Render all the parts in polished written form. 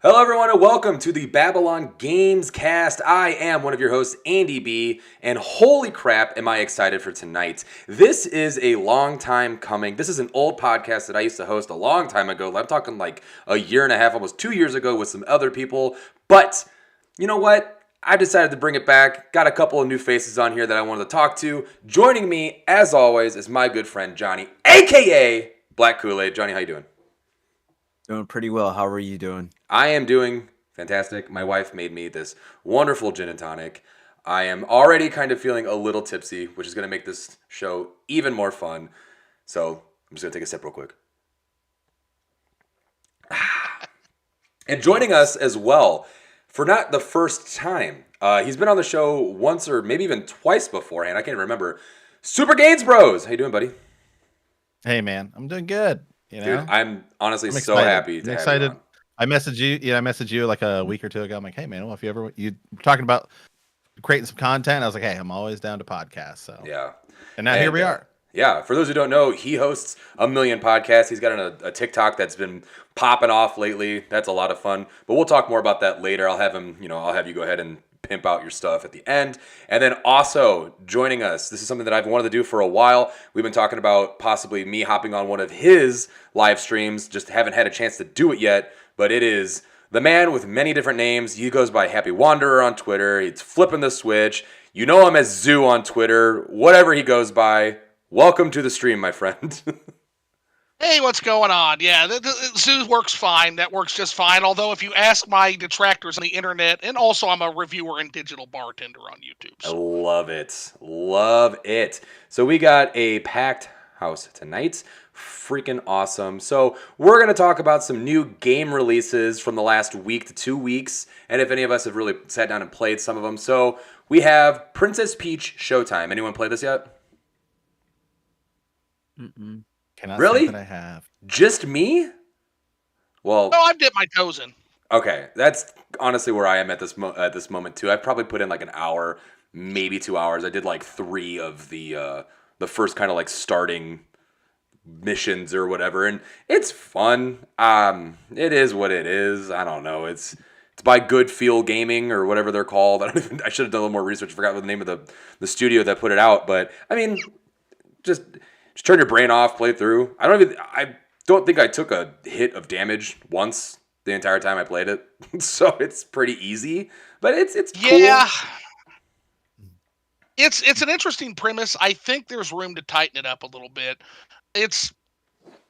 Hello, everyone, and welcome to the BabbleOnGames cast. I am one of your hosts, Andy B, and holy crap, am I excited for tonight. This is a long time coming. This is an old podcast that I used to host a long time ago. I'm talking like a year and a half, almost 2 years ago with some other people. But you know what? I decided to bring it back. Got a couple of new faces on here that I wanted to talk to. Joining me, as always, is my good friend, Johnny, a.k.a. Black Kool-Aid. Johnny, how you doing? Doing pretty well. How are you doing? I am doing fantastic. My wife made me this wonderful gin and tonic. I am already kind of feeling a little tipsy, which is going to make this show even more fun. So I'm just going to take a sip real quick. And joining us as well, for not the first time, he's been on the show once or maybe even twice beforehand. I can't remember. Super Gains Bros. How you doing, buddy? Hey, man. I'm doing good. Dude, I'm honestly I'm so excited. happy to I'm have excited. you on. I messaged you. Yeah, I messaged you like a week or two ago. I'm like, hey, man, well, if you were talking about creating some content, I was like, hey, I'm always down to podcast. So Yeah. and now here we are. Yeah, for those who don't know, he hosts a million podcasts. He's got a TikTok that's been popping off lately. That's a lot of fun. But we'll talk more about that later. I'll have him, I'll have you go ahead and pimp out your stuff at the end. And then also joining us, this is something that I've wanted to do for a while. We've been talking about possibly me hopping on one of his live streams. Just haven't had a chance to do it yet. But it is the man with many different names. He goes by Happy Wanderer on Twitter. He's flipping the switch. You know him as Zoo on Twitter. Whatever he goes by. Welcome to the stream, my friend. Hey, what's going on? Yeah, the Zoo works fine. That works just fine. Although, if you ask my detractors on the internet, and also I'm a reviewer and digital bartender on YouTube. I love it. Love it. So we got a packed house tonight. Freaking awesome. So we're going to talk about some new game releases from the last week to 2 weeks. And if any of us have really sat down and played some of them. So we have Princess Peach Showtime. Anyone play this yet? Mm-mm. Cannot Really? say that I have. Just me? Well, No, I've dipped my toes in. okay. That's honestly where I am at this moment too. I've probably put in like an hour, maybe 2 hours. I did like 3 of the first kind of like starting missions or whatever, and it's fun. It is what it is. I don't know. It's by Good Feel Gaming or whatever they're called. I should have done a little more research. I forgot what the name of the studio that put it out, but I mean, just turn your brain off, play through. I don't think I took a hit of damage once the entire time I played it, so it's pretty easy. But it's cool. Yeah, it's an interesting premise. I think there's room to tighten it up a little bit. It's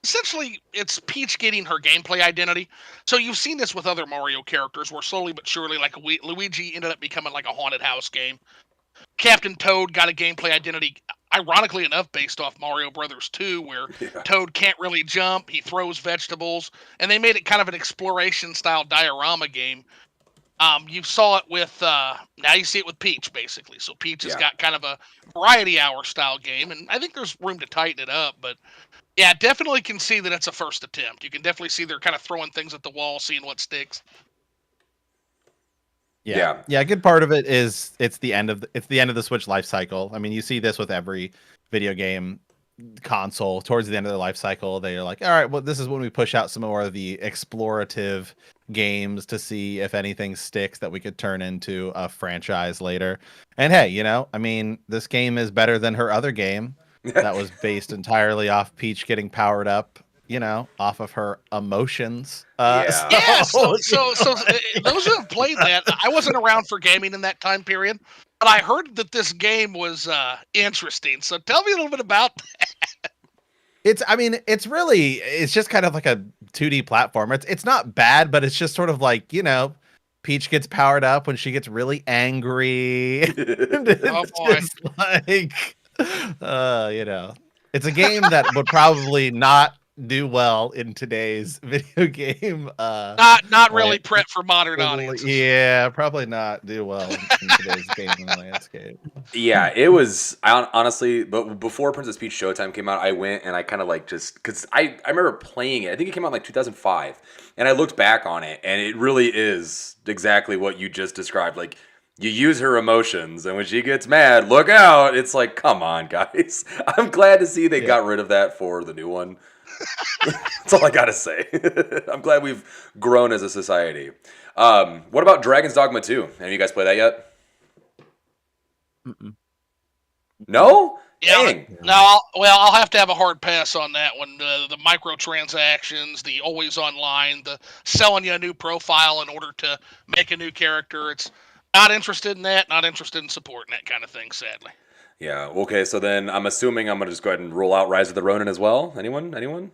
essentially Peach getting her gameplay identity. So you've seen this with other Mario characters, where slowly but surely, like Luigi ended up becoming like a haunted house game. Captain Toad got a gameplay identity, ironically enough, based off Mario Brothers 2, where Toad can't really jump, he throws vegetables, and they made it kind of an exploration-style diorama game. You saw it with, now you see it with Peach, basically. So Peach has got kind of a variety hour style game, and I think there's room to tighten it up, but yeah, definitely can see that it's a first attempt. You can definitely see they're kind of throwing things at the wall, seeing what sticks. Yeah. A good part of it is it's the end of the Switch life cycle. I mean, you see this with every video game console. Towards the end of their life cycle, they're like, all right, well, this is when we push out some more of the explorative games to see if anything sticks that we could turn into a franchise later. And hey, I mean, this game is better than her other game that was based entirely off Peach getting powered up, off of her emotions. Yeah, so those who have played that, I wasn't around for gaming in that time period, but I heard that this game was interesting. So tell me a little bit about that. It's just kind of like a 2D platformer. It's not bad, but it's just sort of like, Peach gets powered up when she gets really angry. Oh boy. Just like, it's a game that would probably not do well in today's video game. Not really prep for modern audiences. Yeah, probably not do well in today's gaming landscape. Yeah, it was honestly, but before Princess Peach Showtime came out, I went and I kind of like just because I remember playing it. I think it came out in like 2005, and I looked back on it, and it really is exactly what you just described. Like, you use her emotions, and when she gets mad, look out! It's like, come on, guys. I'm glad to see they got rid of that for the new one. That's all I gotta say. I'm glad we've grown as a society. What about Dragon's Dogma 2? Have you guys played that yet? Mm-mm. No? Yeah, Dang. no, I'll have to have a hard pass on that one. The microtransactions, the always online, the selling you a new profile in order to make a new character. It's not interested in that. Not interested in supporting that kind of thing. Sadly. Yeah. Okay. So then I'm assuming I'm gonna just go ahead and roll out Rise of the Ronin as well. Anyone? Anyone?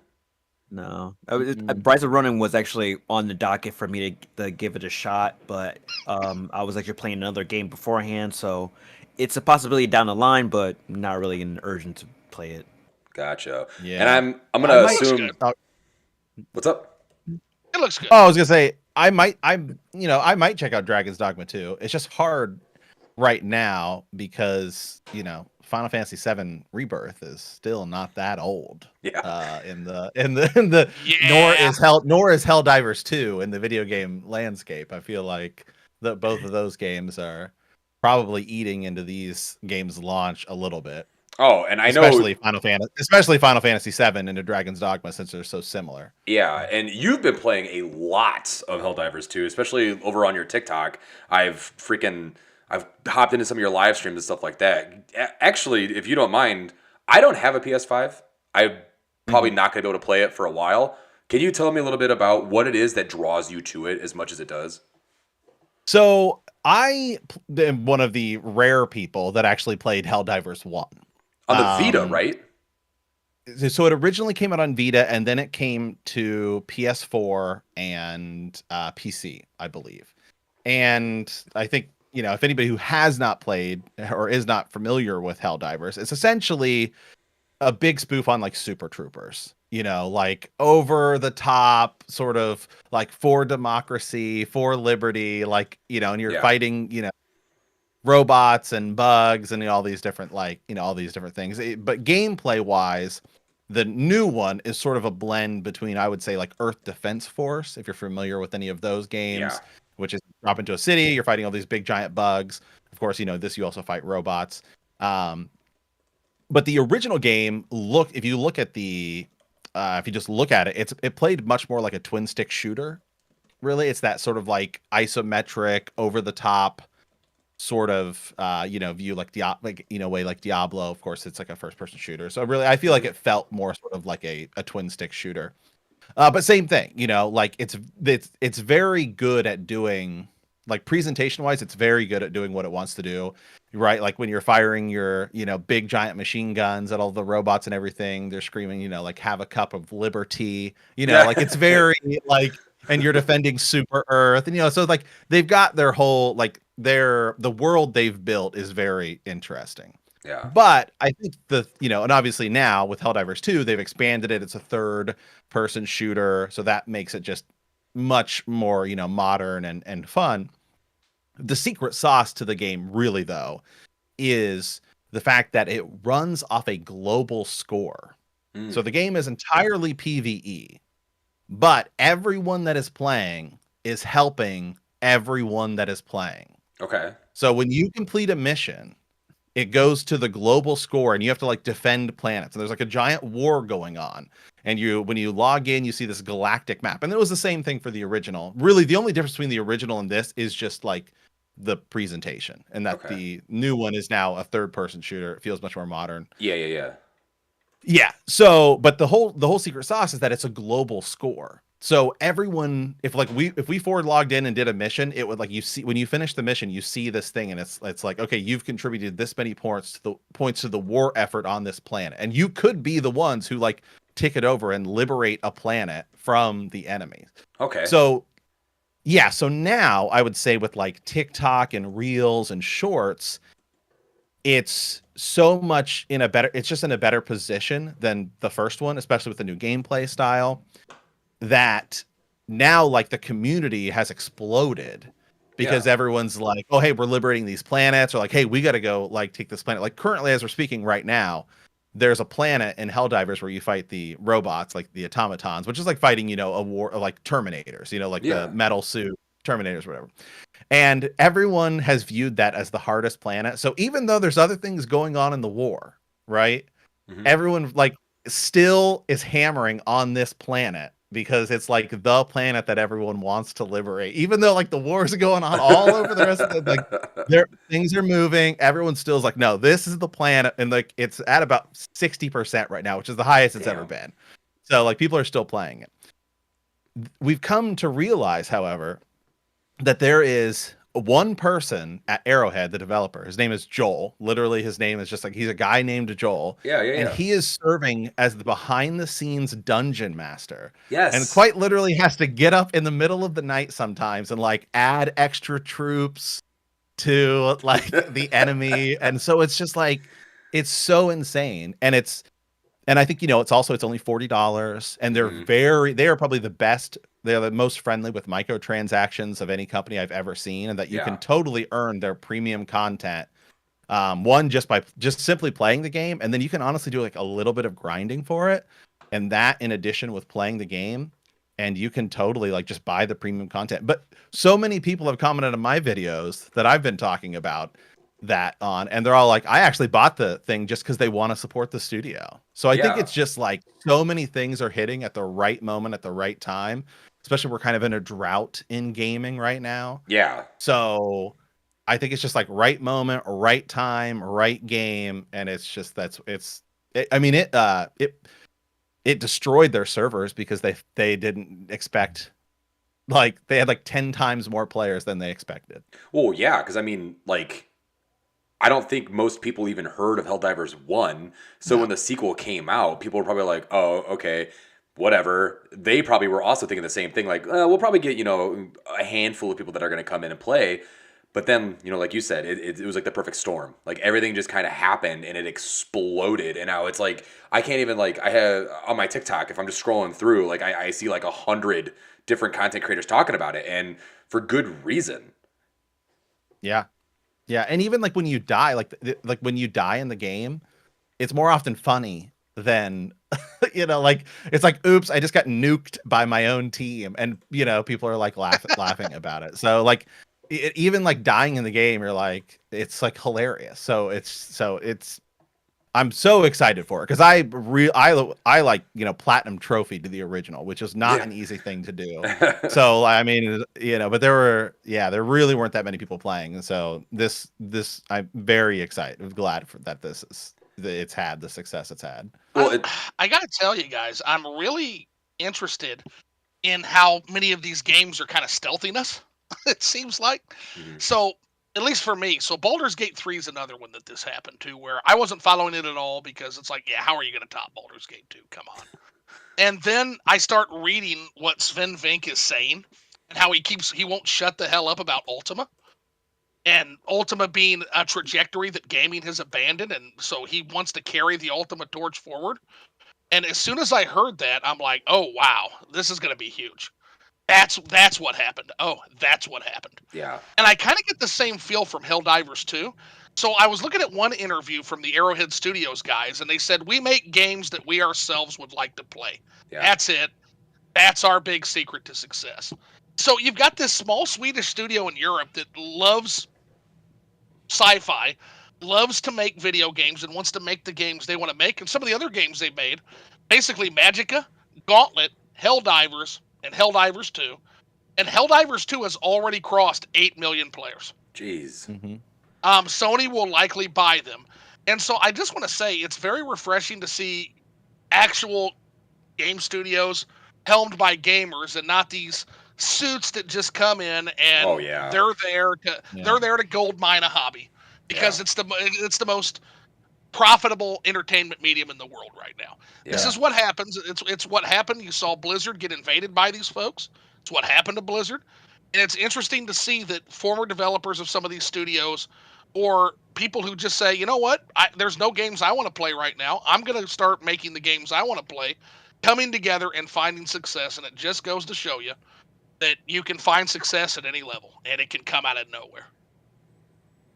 No, Mm. Rise of Ronin was actually on the docket for me to give it a shot, but I was actually playing another game beforehand, so it's a possibility down the line, but not really an urgent to play it. Gotcha. And Yeah. I'm I gonna might. assume. Oh, What's up? It looks good. oh, I was gonna say I might. I might check out Dragon's Dogma 2. It's just hard right now because Final Fantasy VII Rebirth is still not that old. Yeah. In the Yeah. nor is Helldivers 2 in the video game landscape. I feel like both of those games are probably eating into these games' launch a little bit. Oh, and I know. Especially Final Fantasy VII into Dragon's Dogma, since they're so similar. Yeah, and you've been playing a lot of Helldivers 2, especially over on your TikTok. I've hopped into some of your live streams and stuff like that. Actually, if you don't mind, I don't have a PS5. I'm probably not going to be able to play it for a while. Can you tell me a little bit about what it is that draws you to it as much as it does? So I am one of the rare people that actually played Helldivers 1. On the Vita, right? So it originally came out on Vita, and then it came to PS4 and PC, I believe. And I think, if anybody who has not played or is not familiar with Helldivers, it's essentially a big spoof on like Super Troopers, like over the top, sort of like for democracy, for liberty, like, and you're Yeah. fighting, robots and bugs and all these different all these different things. But gameplay wise, the new one is sort of a blend between, I would say, like Earth Defense Force, if you're familiar with any of those games, Yeah. which is drop into a city, you're fighting all these big giant bugs. Of course, this you also fight robots. But the original game, if you look at if you just look at it, it played much more like a twin stick shooter. Really, it's that sort of like isometric, over the top sort of view, like way like Diablo. Of course, it's like a first person shooter. So really, I feel like it felt more sort of like a twin stick shooter. But same thing, like it's very good at doing, like, presentation wise, it's very good at doing what it wants to do, right? Like when you're firing your, big giant machine guns at all the robots and everything, they're screaming, like, have a cup of liberty, like it's very like, and you're defending Super Earth, and so like they've got their whole like the world they've built is very interesting. Yeah. But I think and obviously now with Helldivers 2, they've expanded it. It's a third person shooter. So that makes it just much more, modern and fun. The secret sauce to the game, really, though, is the fact that it runs off a global score. So the game is entirely PvE, but everyone that is playing is helping everyone that is playing. Okay. So when you complete a mission, it goes to the global score, and you have to like defend planets. And there's like a giant war going on. And when you log in, you see this galactic map. And it was the same thing for the original. Really, the only difference between the original and this is just like the presentation, and that the new one is now a third person shooter. It feels much more modern. Yeah. So, but the whole secret sauce is that it's a global score. So everyone, if we forward logged in and did a mission, it would, like, you see when you finish the mission, you see this thing, and it's like, okay, you've contributed this many points to the war effort on this planet, and you could be the ones who like take it over and liberate a planet from the enemies. Okay. So yeah, so now I would say with like TikTok and Reels and Shorts, it's so much it's just in a better position than the first one, especially with the new gameplay style, that now like the community has exploded because everyone's like, oh, hey, we're liberating these planets, or like, hey, we got to go like take this planet. Like currently, as we're speaking right now, there's a planet in Helldivers where you fight the robots, like the automatons, which is like fighting, a war of like Terminators, like the metal suit Terminators, whatever. And everyone has viewed that as the hardest planet. So even though there's other things going on in the war, right? Everyone, like, still is hammering on this planet because it's like the planet that everyone wants to liberate, even though like the wars are going on all over the rest of the like things are moving. Everyone still is like, no, this is the planet, and like it's at about 60% right now, which is the highest it's ever been. So like people are still playing it. We've come to realize, however, that there is one person at Arrowhead, the developer. His name is Joel. Literally, his name is just like he's a guy named Joel. And he is serving as the behind-the-scenes dungeon master. Yes. And quite literally has to get up in the middle of the night sometimes and like add extra troops to like the enemy. And so it's just like it's so insane. And I think, you know, it's only $40, and they are probably the best. They're the most friendly with microtransactions of any company I've ever seen, and that you can totally earn their premium content. One, just by simply playing the game, and then you can honestly do like a little bit of grinding for it, and that in addition with playing the game, and you can totally like just buy the premium content. But so many people have commented on my videos that I've been talking about that on, and they're all like, I actually bought the thing just because they want to support the studio. So I think it's just like so many things are hitting at the right moment at the right time, especially we're kind of in a drought in gaming right now. So I think it's just like right moment, right time, right game, and it's just it destroyed their servers because they didn't expect, like they had like 10 times more players than they expected. Well, yeah, because I mean, like, I don't think most people even heard of Helldivers 1. So when the sequel came out, people were probably like, oh, okay, whatever. They probably were also thinking the same thing. Like, we'll probably get, you know, a handful of people that are going to come in and play. But then, you know, like you said, it was like the perfect storm. Like everything just kind of happened and it exploded. And now it's like, I can't even like, I have on my TikTok, if I'm just scrolling through, like I see like 100 different content creators talking about it, and for good reason. Yeah. Yeah, and even like when you die, like when you die in the game, it's more often funny than you know, like it's like, oops, I just got nuked by my own team, and you know, people are like laughing about it. So like even like dying in the game, you're like, it's like hilarious. So it's I'm so excited for it because I like, you know, platinum trophy to the original, which is not an easy thing to do. So I mean, you know, but there really weren't that many people playing, and so this I'm very excited. I'm glad that it's had the success it's had. Well, I gotta tell you guys, I'm really interested in how many of these games are kind of stealthing us. It seems like so. At least for me. So Baldur's Gate 3 is another one that this happened to, where I wasn't following it at all because it's like, yeah, how are you going to top Baldur's Gate 2? Come on. And then I start reading what Sven Vink is saying and how he won't shut the hell up about Ultima. And Ultima being a trajectory that gaming has abandoned, and so he wants to carry the Ultima torch forward. And as soon as I heard that, I'm like, oh wow, this is going to be huge. That's what happened. Oh, that's what happened. Yeah. And I kind of get the same feel from Helldivers too. So I was looking at one interview from the Arrowhead Studios guys, and they said, we make games that we ourselves would like to play. Yeah. That's it. That's our big secret to success. So you've got this small Swedish studio in Europe that loves sci-fi, loves to make video games, and wants to make the games they want to make. And some of the other games they made, basically Magicka, Gauntlet, Helldivers, and Helldivers 2. And Helldivers 2 has already crossed 8 million players. Jeez. Sony will likely buy them. And so I just want to say it's very refreshing to see actual game studios helmed by gamers and not these suits that just come in and they're there to gold mine a hobby because it's the most profitable entertainment medium in the world right now. This is what happens. It's what happened. You saw Blizzard get invaded by these folks. It's what happened to Blizzard. And it's interesting to see that former developers of some of these studios or people who just say, you know what, there's no games I want to play right now. I'm going to start making the games I want to play, coming together and finding success. And it just goes to show you that you can find success at any level and it can come out of nowhere.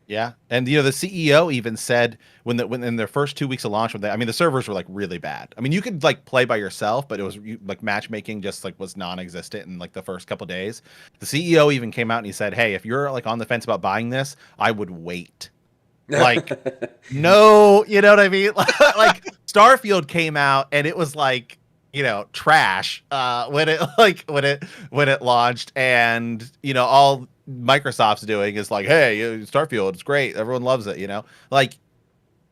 Yeah, and you know the CEO even said when in their first 2 weeks of launch, the servers were like really bad. I mean, you could like play by yourself, but it was like matchmaking just like was non-existent in like the first couple days. The CEO even came out and he said, "Hey, if you're like on the fence about buying this, I would wait." Like, no, you know what I mean? Like Starfield came out and it was like, trash when it launched, and all Microsoft's doing is like, hey, Starfield, it's great, everyone loves it, like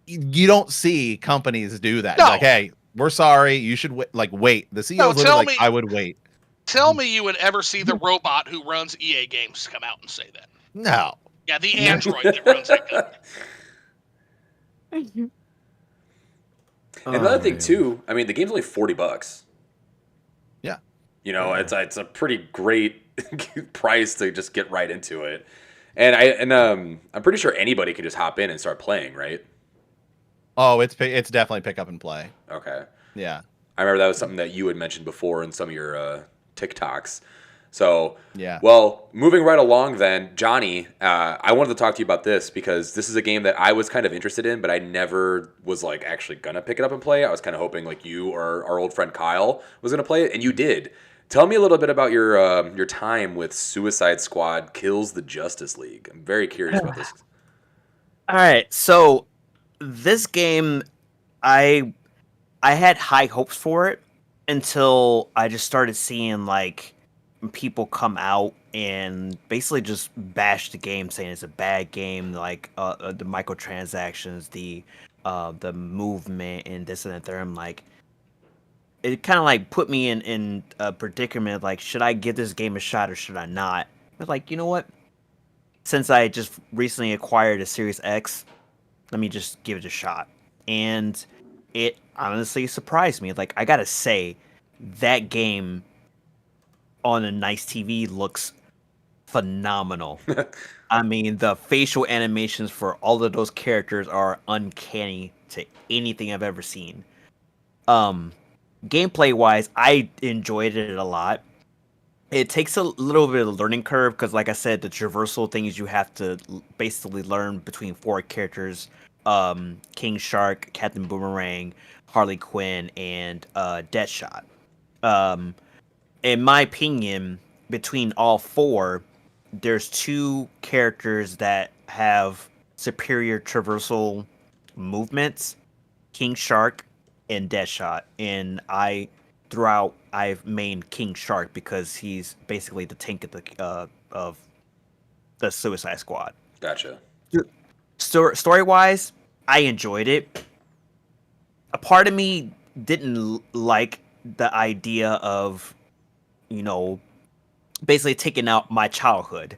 you don't see companies do that. No. Like, hey, we're sorry, you should wait. The CEO No, is literally like, I would wait. Tell me you would ever see the robot who runs EA Games come out and say that. No. Yeah, the android that runs that company. And another thing too, I mean, the game's only $40. Yeah. It's a pretty great price to just get right into it. And I'm pretty sure anybody can just hop in and start playing, right? Oh, it's definitely pick up and play. Okay. Yeah. I remember that was something that you had mentioned before in some of your TikToks. So, yeah. Well, moving right along then, Johnny, I wanted to talk to you about this because this is a game that I was kind of interested in, but I never was like actually gonna pick it up and play. I was kind of hoping like you or our old friend Kyle was gonna play it, and you did. Tell me a little bit about your time with Suicide Squad Kills the Justice League. I'm very curious about this. All right, so this game, I had high hopes for it until I just started seeing like people come out and basically just bash the game, saying it's a bad game, like the microtransactions, the movement, and this and that. There, I'm like, it kind of like put me in a predicament of like, should I give this game a shot or should I not? But like, you know what? Since I just recently acquired a Series X, let me just give it a shot. And it honestly surprised me. Like, I gotta say, that game on a nice TV looks phenomenal. I mean, the facial animations for all of those characters are uncanny to anything I've ever seen. Gameplay wise, I enjoyed it a lot. It takes a little bit of a learning curve because, like I said, the traversal things you have to basically learn between four characters: King Shark, Captain Boomerang, Harley Quinn, and Deadshot. Um, in my opinion, between all four, there's two characters that have superior traversal movements: King Shark and Deadshot. And throughout, I've mained King Shark because he's basically the tank of the Suicide Squad. Gotcha. Story wise, I enjoyed it. A part of me didn't like the idea of, basically taking out my childhood,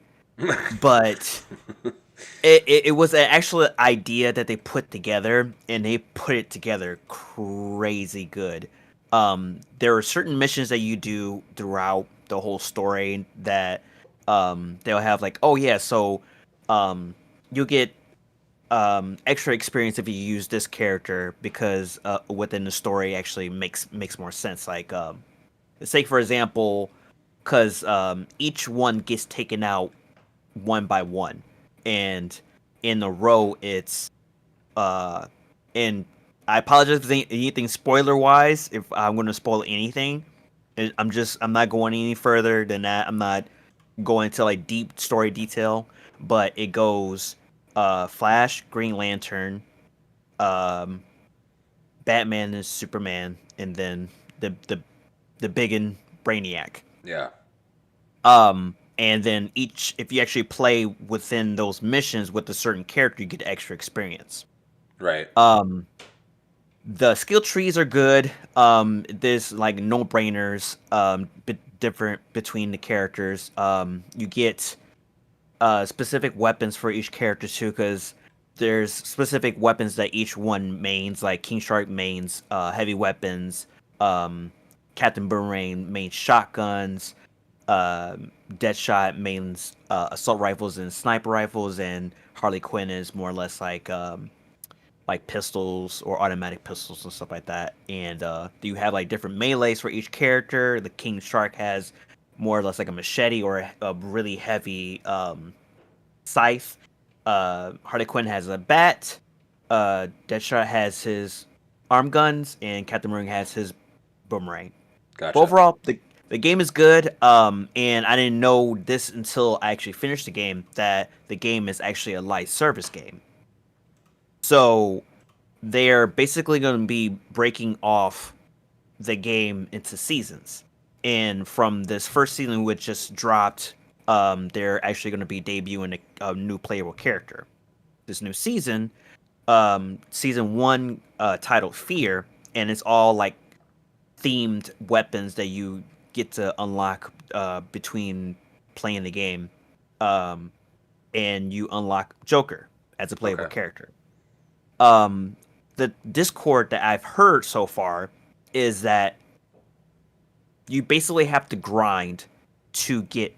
but it was an actual idea that they put together, and they put it together crazy good. There are certain missions that you do throughout the whole story that they'll have like, oh yeah, so you'll get extra experience if you use this character because within the story actually makes more sense. Like, say for example, because each one gets taken out one by one, and in a row it's and I apologize if there's anything spoiler wise if I'm going to spoil anything. I'm not going any further than that. I'm not going into like deep story detail, but it goes Flash, Green Lantern, um, Batman and Superman, and then the biggin Brainiac. Yeah. And then if you actually play within those missions with a certain character, you get extra experience. Right. The skill trees are good. There's like no brainers. Different between the characters. You get specific weapons for each character too, because there's specific weapons that each one mains. Like King Shark mains heavy weapons. Captain Boomerang mains shotguns. Deadshot mains assault rifles and sniper rifles, and Harley Quinn is more or less like pistols or automatic pistols and stuff like that. And you have like different melees for each character. The King Shark has more or less like a machete or a really heavy scythe. Harley Quinn has a bat. Deadshot has his arm guns, and Captain Boomerang has his boomerang. Gotcha. But overall, the game is good. And I didn't know this until I actually finished the game, that the game is actually a live service game. So they're basically going to be breaking off the game into seasons. And from this first season, which just dropped, they're actually going to be debuting a new playable character. This new season, season one, titled Fear, and it's all like themed weapons that you get to unlock between playing the game, um, and you unlock Joker as a playable Okay. character. Um, the Discord that I've heard so far is that you basically have to grind to get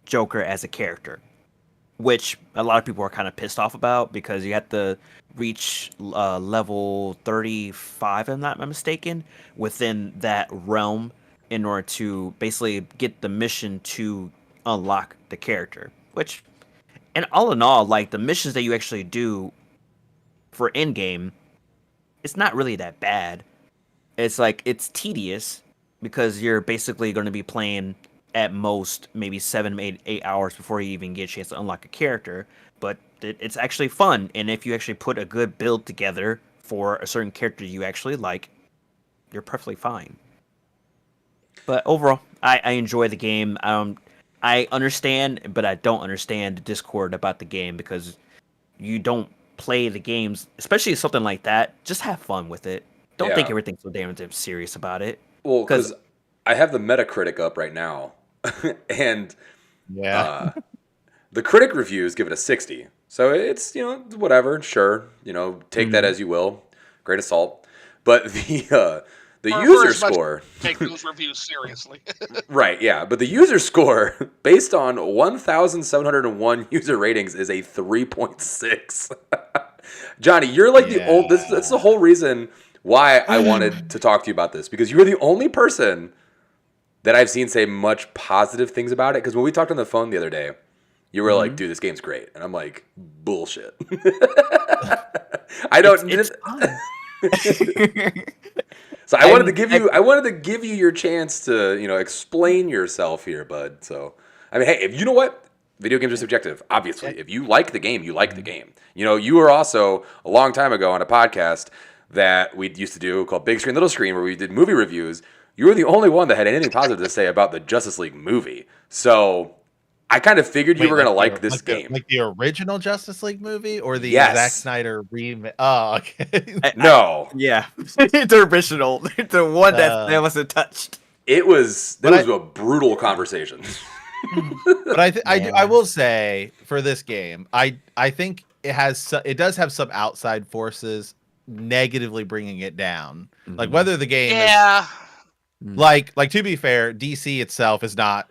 Joker as a character, which a lot of people are kind of pissed off about because you have to reach level 35, if I'm not mistaken, within that realm in order to basically get the mission to unlock the character. Which, and all in all, like the missions that you actually do for in game, it's not really that bad. It's like it's tedious because you're basically going to be playing at most maybe 7, 8 hours before you even get a chance to unlock a character. But it's actually fun, and if you actually put a good build together for a certain character you actually like, you're perfectly fine. But overall, I enjoy the game. I understand, but I don't understand the Discord about the game because you don't play the games, especially something like that. Just have fun with it. Don't think Yeah. everything's so damn serious about it. Well, Because because I have the Metacritic up right now, and Yeah. uh, the critic reviews give it a 60. So it's, whatever, sure, take that as you will, grain of salt. But the For user as much score, take those reviews seriously. right? Yeah, but the user score based on 1,701 user ratings is a 3.6. Johnny, you're like the Yeah. only. That's the whole reason why I wanted to talk to you about this, because you're the only person that I've seen say much positive things about it. Because when we talked on the phone the other day, you were like, "Dude, this game's great," and I'm like, "Bullshit." I don't. it's fun. So I wanted to give you. I wanted to give you your chance to, explain yourself here, bud. So I mean, hey, if you know what, video games are subjective. Obviously, if you like the game, you like the game. You were also a long time ago on a podcast that we used to do called Big Screen Little Screen, where we did movie reviews. You were the only one that had anything positive to say about the Justice League movie. So I kind of figured you Wait, were like gonna the, like this like the game. like the original Justice League movie or the Zack Yes. Snyder remake? Oh, okay. No. Yeah, the original, the one that wasn't touched. It was But a brutal conversation. but I Yeah. will say for this game, I think it does have some outside forces negatively bringing it down. Like whether the game is Yeah. like to be fair, DC itself has not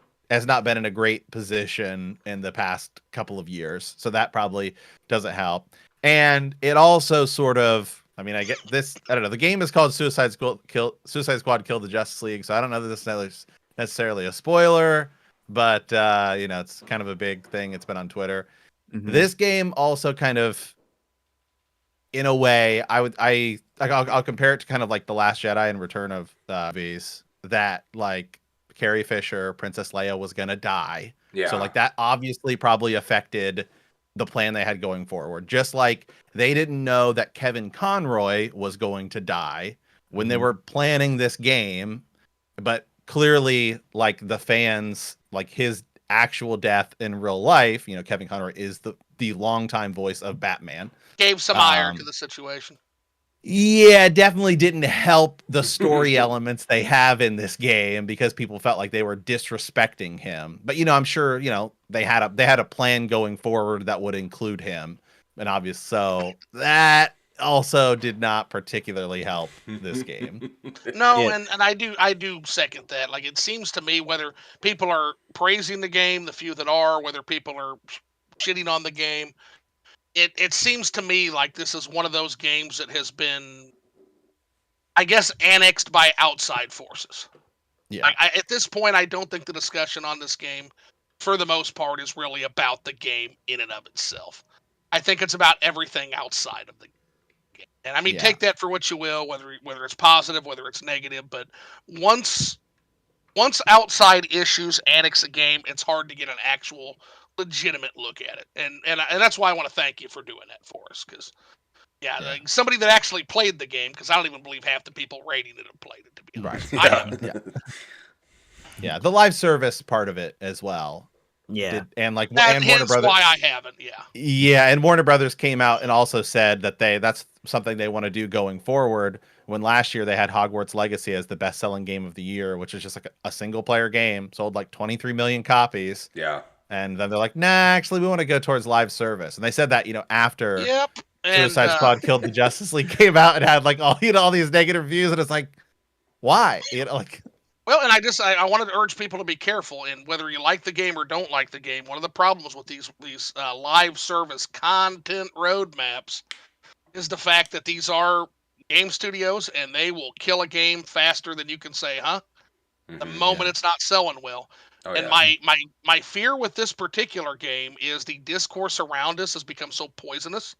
been in a great position in the past couple of years, so that probably doesn't help. And it also sort of, I mean, I get this. I don't know. The game is called Suicide Squad Kill the Justice League, so I don't know that this is necessarily a spoiler, but it's kind of a big thing. It's been on Twitter. This game also kind of, in a way, I'll compare it to kind of like The Last Jedi and Return of movies, that like Carrie Fisher, Princess Leia, was gonna die. Yeah. So like that obviously probably affected the plan they had going forward. Just like they didn't know that Kevin Conroy was going to die when they were planning this game, but clearly like the fans, like his actual death in real life, Kevin Conroy is the longtime voice of Batman. Gave some ire to the situation. Yeah, definitely didn't help the story elements they have in this game because people felt like they were disrespecting him. But I'm sure they had a plan going forward that would include him, and obviously, so that also did not particularly help this game. No, Yeah. and I do second that. Like it seems to me, whether people are praising the game, the few that are, whether people are shitting on the game, it seems to me like this is one of those games that has been, I guess, annexed by outside forces. Yeah, At this point, I don't think the discussion on this game, for the most part, is really about the game in and of itself. I think it's about everything outside of the game. And I mean, Yeah. take that for what you will, whether it's positive, whether it's negative. But once outside issues annex a game, it's hard to get an actual legitimate look at it. And that's why I want to thank you for doing that for us, because Yeah, Yeah. like somebody that actually played the game, because I don't even believe half the people rating it have played it, to be honest. Right. I Yeah. haven't. Yeah, the live service part of it as well. Yeah. And Warner Hence Brothers. why I haven't, yeah. Yeah, and Warner Brothers came out and also said that that's something they want to do going forward. When last year they had Hogwarts Legacy as the best-selling game of the year, which is just like a single-player game, sold like 23 million copies. Yeah. And then they're like, nah, actually, we want to go towards live service. And they said that, after Yep. And Suicide Squad killed the Justice League came out and had like all these negative reviews, and it's like, why? well, and I wanted to urge people to be careful, and whether you like the game or don't like the game, one of the problems with these live service content roadmaps is the fact that these are game studios, and they will kill a game faster than you can say, huh? The moment it's not selling well. Oh, And yeah. my fear with this particular game is the discourse around us has become so poisonous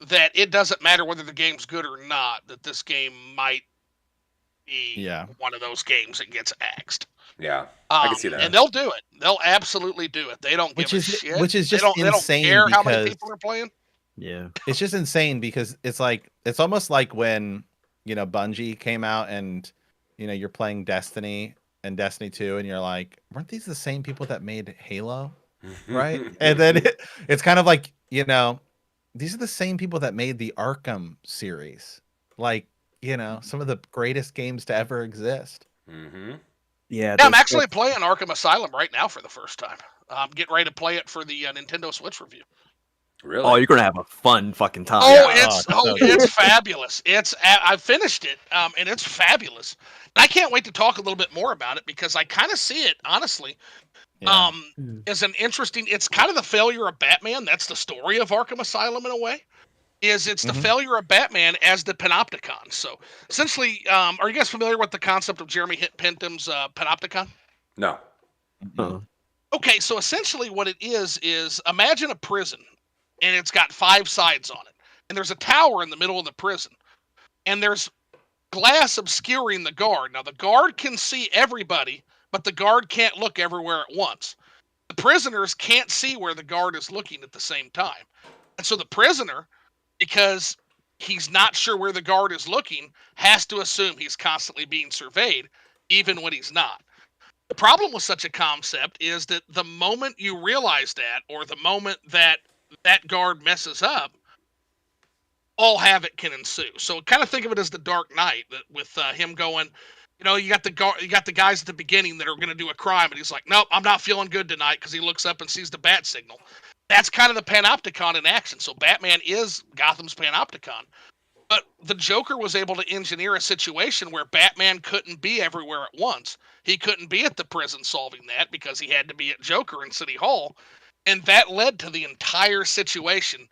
that it doesn't matter whether the game's good or not, that this game might be one of those games that gets axed. Yeah. I can see that. And they'll do it. They'll absolutely do it. They don't give a shit. Which is just they don't insane care how many because people are playing. Yeah. it's just insane because it's almost like when, Bungie came out and, you're playing Destiny and Destiny 2 and you're like, weren't these the same people that made Halo? Right? And then it's kind of like, these are the same people that made the Arkham series. Like, some of the greatest games to ever exist. Mm-hmm. Yeah. I'm actually playing Arkham Asylum right now for the first time. I'm getting ready to play it for the Nintendo Switch review. Really? Oh, you're gonna have a fun fucking time. It's fabulous. I finished it, and it's fabulous. And I can't wait to talk a little bit more about it because I kind of see it, honestly, Yeah. as an interesting. It's kind of the failure of Batman. That's the story of Arkham Asylum in a way. It's the failure of Batman as the Panopticon. So essentially, are you guys familiar with the concept of Jeremy Pentham's Panopticon? No. Okay, so essentially what it is imagine a prison, and it's got 5 sides on it. And there's a tower in the middle of the prison. And there's glass obscuring the guard. Now, the guard can see everybody, but the guard can't look everywhere at once. The prisoners can't see where the guard is looking at the same time. And so the prisoner, because he's not sure where the guard is looking, has to assume he's constantly being surveyed, even when he's not. The problem with such a concept is that the moment you realize that, or the moment that guard messes up, all havoc can ensue. So kind of think of it as the Dark Knight, with him going, you got the guys at the beginning that are going to do a crime, and he's like, nope, I'm not feeling good tonight, because he looks up and sees the bat signal. That's kind of the Panopticon in action. So Batman is Gotham's Panopticon. But the Joker was able to engineer a situation where Batman couldn't be everywhere at once. He couldn't be at the prison solving that because he had to be at Joker in City Hall. And that led to the entire situation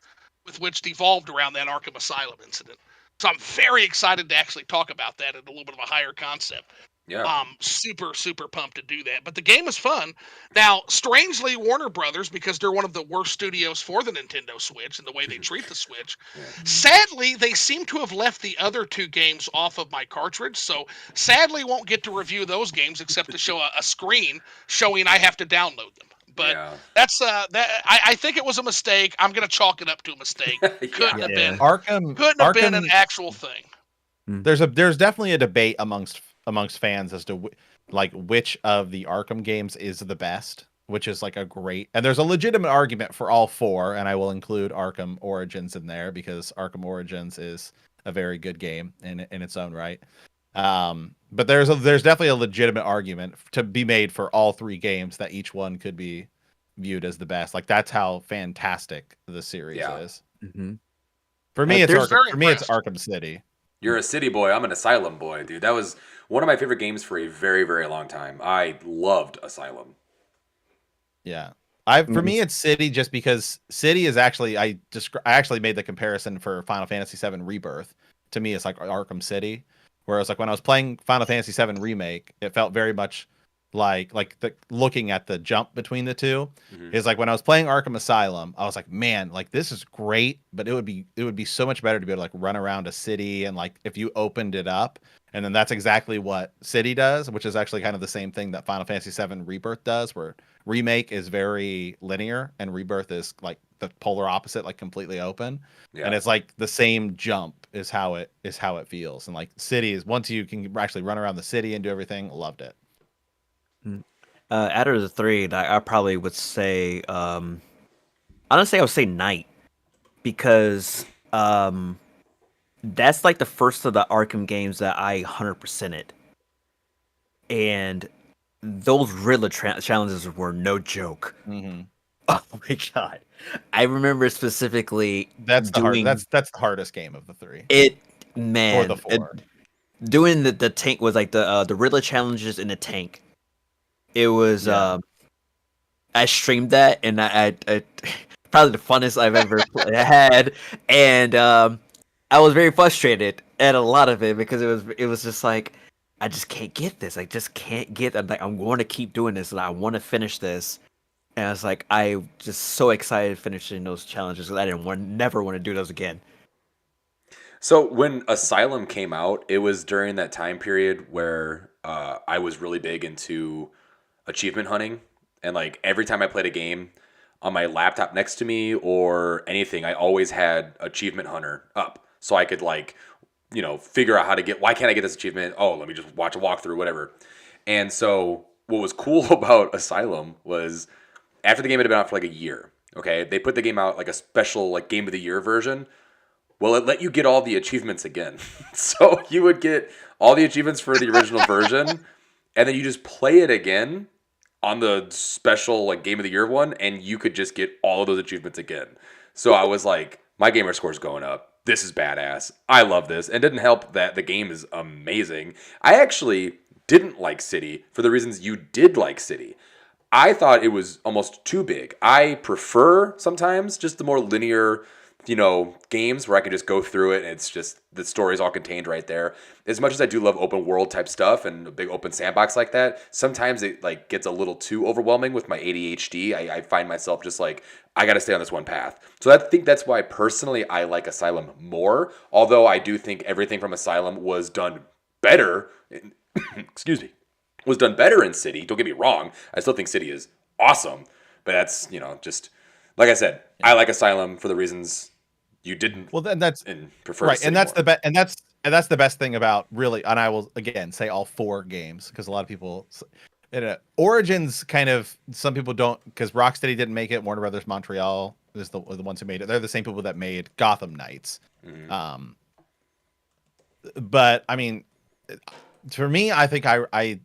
with which devolved around that Arkham Asylum incident. So I'm very excited to actually talk about that at a little bit of a higher concept. Yeah. Super, super pumped to do that. But the game is fun. Now, strangely, Warner Brothers, because they're one of the worst studios for the Nintendo Switch and the way they treat the Switch, sadly, they seem to have left the other 2 games off of my cartridge. So sadly, won't get to review those games except to show a screen showing I have to download them. But that's I think it was a mistake. I'm gonna chalk it up to a mistake. Couldn't have been been an actual thing. There's definitely a debate amongst fans as to which of the Arkham games is the best, which is like and there's a legitimate argument for all 4, and I will include Arkham Origins in there because Arkham Origins is a very good game in its own right. But there's definitely a legitimate argument to be made for all 3 games that each one could be viewed as the best. Like, that's how fantastic the series is. Mm-hmm. For me, it's Arkham City. You're a city boy. I'm an Asylum boy, dude. That was one of my favorite games for a very, very long time. I loved Asylum. Yeah. For me, it's City just because City is actually, I actually made the comparison for Final Fantasy VII Rebirth. To me, it's like Arkham City. Whereas like when I was playing Final Fantasy VII Remake, it felt very much looking at the jump between the two Mhm. is like when I was playing Arkham Asylum, I was like, man, like this is great, but it would be so much better to be able to like run around a city and like if you opened it up, and then that's exactly what City does, which is actually kind of the same thing that Final Fantasy VII Rebirth does, where Remake is very linear and Rebirth is like the polar opposite, like completely open. And Yeah. it's like the same jump is how it feels. And like City is once you can actually run around the city and do everything, loved it. Out of the three, I probably would say, honestly, I would say Night because that's like the first of the Arkham games that I 100%ed, and those Riddler challenges were no joke. Mm-hmm. Oh my god, I remember specifically That's the hard. doing That's the hardest game of the three it. or the Man, four. doing the tank was like the Riddler challenges in the tank. It was Yeah. I streamed that, and I probably the funnest I've ever had, and I was very frustrated at a lot of it because it was just like I just can't get this. I just can't get. I'm like I'm going to keep doing this, and I want to finish this. And I was like, I just so excited finishing those challenges because I never want to do those again. So when Asylum came out, it was during that time period where I was really big into achievement hunting, and like every time I played a game on my laptop next to me or anything, I always had Achievement Hunter up, so I could like figure out how to get. Why can't I get this achievement? Oh, let me just watch a walkthrough, whatever. And so what was cool about Asylum was after the game had been out for like a year. Okay, they put the game out like a special like game of the year version. Well, it let you get all the achievements again. So you would get all the achievements for the original version, and then you just play it again on the special like game of the year one, and you could just get all of those achievements again. So I was like, my gamer score's going up. This is badass. I love this. And it didn't help that the game is amazing. I actually didn't like City for the reasons you did like City. I thought it was almost too big. I prefer sometimes just the more linear, games where I can just go through it and it's just the story's all contained right there. As much as I do love open world type stuff and a big open sandbox like that, sometimes it like gets a little too overwhelming with my ADHD. I find myself just like I got to stay on this one path. So I think that's why personally I like Asylum more. Although I do think everything from Asylum was done better. Excuse me, was done better in City. Don't get me wrong. I still think City is awesome, but that's just like I said. I like Asylum for the reasons you didn't. Well, then that's and prefer right, City and that's more. the best thing about really. And I will again say all four games because a lot of people. Origins kind of some people don't because Rocksteady didn't make it. Warner Brothers Montreal is the ones who made it. They're the same people that made Gotham Knights. Mhm. But I mean, for me, I think Night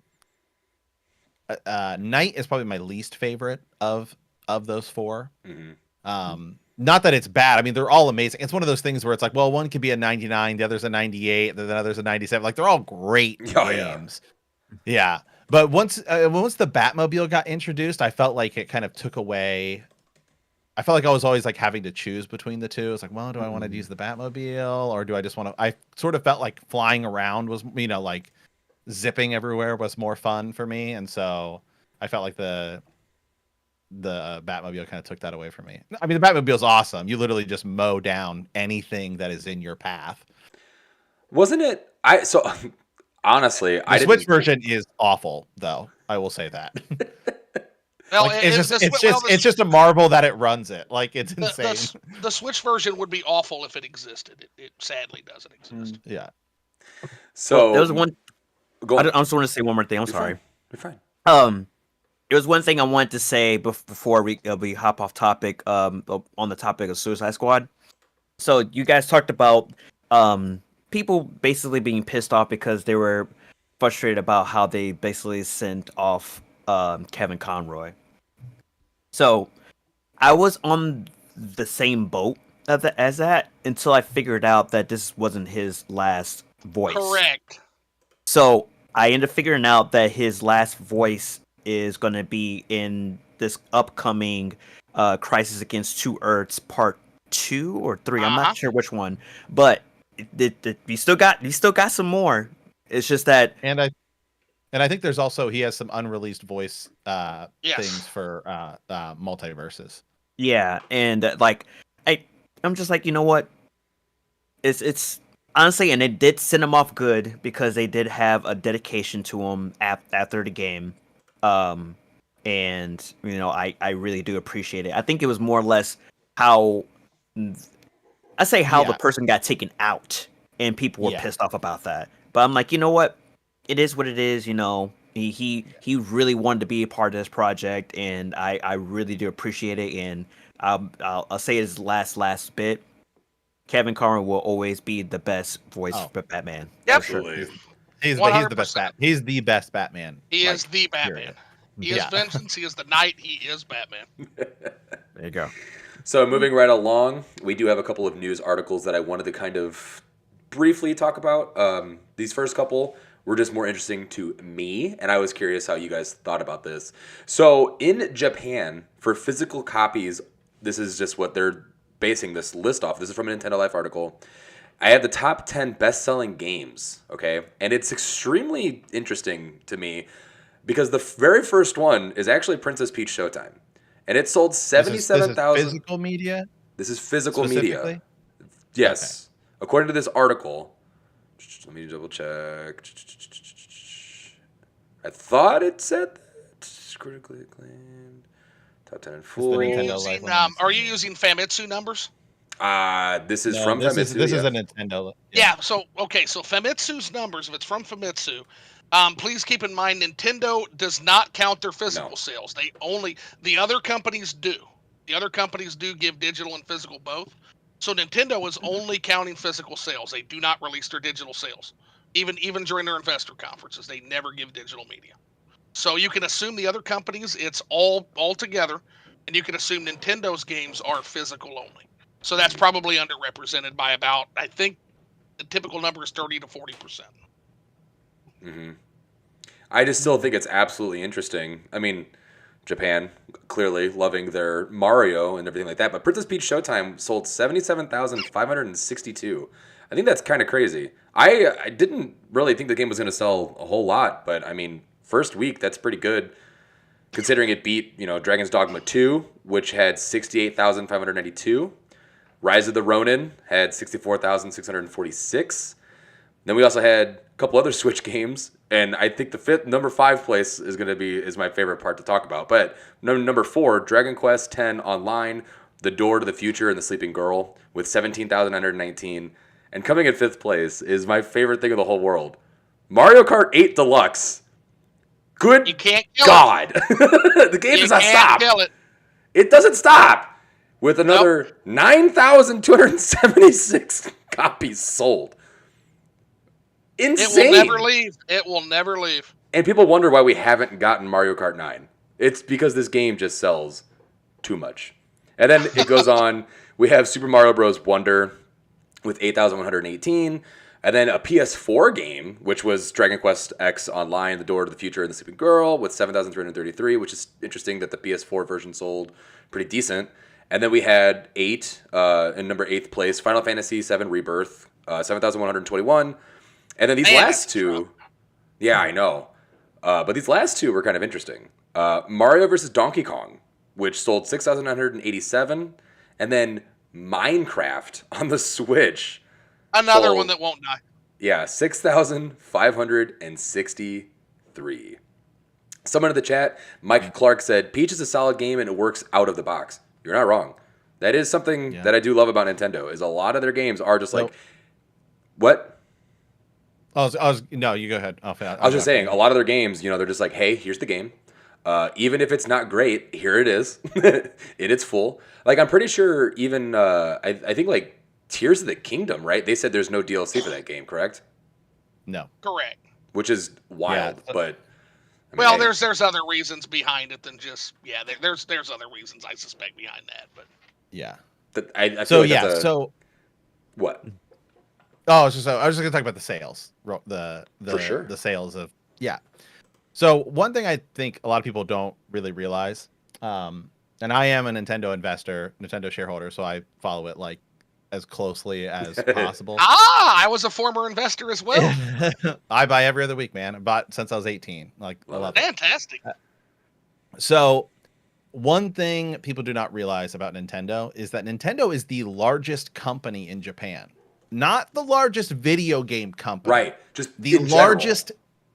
is probably my least favorite of those four. Mhm. Not that it's bad. I mean, they're all amazing. It's one of those things where it's like, well, one could be a 99, the other's a 98, the other's a 97. Like they're all great Oh, yeah. games. Yeah. But once the Batmobile got introduced, I felt like it kind of took away. I felt like I was always like having to choose between the two. It's like, well, do I want to use the Batmobile or do I just want to? I sort of felt like flying around was, like zipping everywhere was more fun for me, and so I felt like the Batmobile kind of took that away from me. I mean, the Batmobile's awesome. You literally just mow down anything that is in your path. Wasn't it? Honestly, The I Switch didn't. version is awful, though. I will say that. Well, Like it's the it's just a marvel that it runs it. Like it's the, insane. the Switch version would be awful if it existed. It sadly doesn't exist. Yeah. Well, there So was one. go I on. just want to say one more thing. I'm You're sorry. fine. You're fine. There was one thing I wanted to say before we hop off topic. On the topic of Suicide Squad. So you guys talked about people basically being pissed off because they were frustrated about how they basically sent off Kevin Conroy. So I was on the same boat as that until I figured out that this wasn't his last voice. Correct. So I ended up figuring out that his last voice is going to be in this upcoming Crisis Against Two Earths Part 2 or 3. I'm Uh-huh. not sure which one, but we still got some more. It's just that And And I think there's also he has some unreleased voice Yes. things for multiverses. Yeah, and I'm just like, you know what? It's honestly, and it did send him off good because they did have a dedication to him after the game, and I really do appreciate it. I think it was more or less how how the Yeah. person got taken out, and people were Yeah. pissed off about that. But I'm like, you know what? It is what it is. He really wanted to be a part of this project, and I really do appreciate it. And I'll say his last bit. Kevin Conroy will always be the best voice for Batman. Yep. For sure. Absolutely. He's the 100%. best He's the best Batman. He like, is the Batman. period. He is vengeance. He is the knight. He is Batman. There you go. So moving right along, we do have a couple of news articles that I wanted to kind of briefly talk about. These first couple were just more interesting to me, and I was curious how you guys thought about this. So in Japan, for physical copies, this is just what they're basing this list off. This is from a Nintendo Life article. I have the top 10 best-selling games, okay? And it's extremely interesting to me because the very first one is actually Princess Peach Showtime. And it sold 77,000. This is physical media? This is physical media. Specifically? Yes. Okay. According to this article, let me double check. I thought it said that. Critically acclaimed. Top 10 and full. Nintendo Life one. Are you using Famitsu numbers? This is No, from this Famitsu. This is a Nintendo. Yeah. So Famitsu's numbers, if it's from Famitsu, please keep in mind Nintendo does not count their physical sales. The other companies do. The other companies do give digital and physical both. So Nintendo is only counting physical sales. They do not release their digital sales. Even during their investor conferences, they never give digital media. So you can assume the other companies, it's all together, and you can assume Nintendo's games are physical only. So that's probably underrepresented by about, I think the typical number is 30 to 40%. Mm-hmm. I just still think it's absolutely interesting. I mean, Japan, clearly loving their Mario and everything like that, but Princess Peach Showtime sold 77,562. I think that's kind of crazy. I didn't really think the game was going to sell a whole lot, but I mean, first week, that's pretty good. Considering it beat, Dragon's Dogma 2, which had 68,592. Rise of the Ronin had 64,646. Then we also had a couple other Switch games, and I think the number 5 place is my favorite part to talk about. But number 4, Dragon Quest X Online, The Door to the Future, and The Sleeping Girl with 17,919. And coming in 5th place is my favorite thing in the whole world, Mario Kart 8 Deluxe. Good You can't kill God. The game does not stop. Kill it. It doesn't stop. With another 9,276 copies sold. Insane. It will never leave. It will never leave. And people wonder why we haven't gotten Mario Kart 9. It's because this game just sells too much. And then it goes on. We have Super Mario Bros. Wonder with 8,118. And then a PS4 game, which was Dragon Quest X Online, The Door to the Future, and The Sleeping Girl with 7,333, which is interesting that the PS4 version sold pretty decent. And then we had 8 in number 8th place, Final Fantasy VII Rebirth, 7,121. And then these last two, yeah, I know. But these last two were kind of interesting. Mario vs. Donkey Kong, which sold 6,987. And then Minecraft on the Switch. Another one that won't die. Yeah, 6,563. Someone in the chat, Mike Clark, said, Peach is a solid game and it works out of the box. You're not wrong. That is something that I do love about Nintendo, is a lot of their games are just like, what? No, you go ahead. I was just saying, a lot of their games, they're just like, hey, here's the game. Even if it's not great, here it is. In its full. Like, I'm pretty sure even, I think like Tears of the Kingdom, right? They said there's no DLC for that game, correct? No. Correct. Which is wild, but... Well, there's other reasons behind it than just there's other reasons I suspect behind that, but yeah. I feel what? Oh, I was just going to talk about the sales, the For sure. the sales of So one thing I think a lot of people don't really realize, and I am a Nintendo investor, Nintendo shareholder, so I follow it like as closely as possible. I was a former investor as well. I buy every other week, man. I bought since I was 18. Like, I love it. Fantastic. So, one thing people do not realize about Nintendo is that Nintendo is the largest company in Japan. Not the largest video game company. Right. Just the in general. largest